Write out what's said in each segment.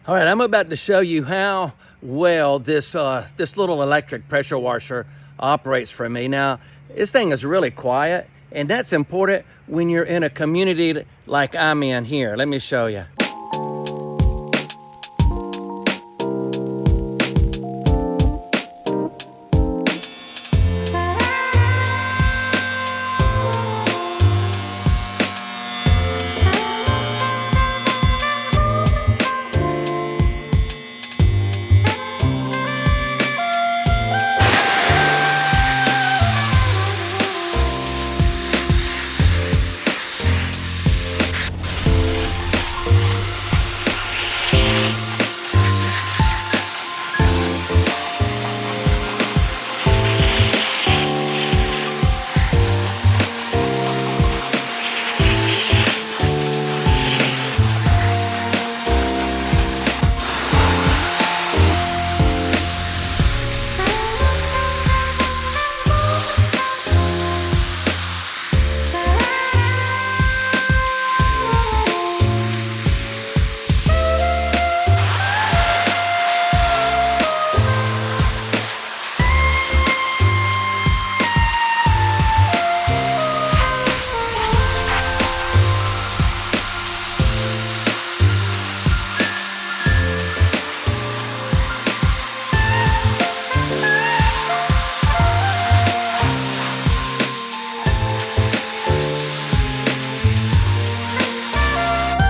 All right, I'm about to show you how well this little electric pressure washer operates for me. Now, this thing is really quiet, and that's important when you're in a community like I'm in here. Let me show you.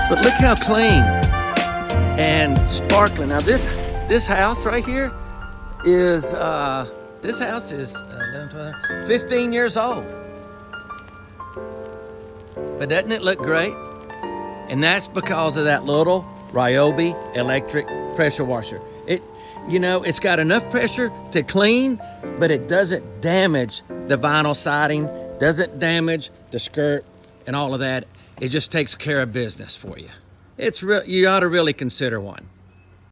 But look how clean and sparkling. Now this house right here is 15 years old. But doesn't it look great? And that's because of that little Ryobi electric pressure washer. It's got enough pressure to clean, but it doesn't damage the vinyl siding, doesn't damage the skirt and all of that. It just takes care of business for you. You ought to really consider one.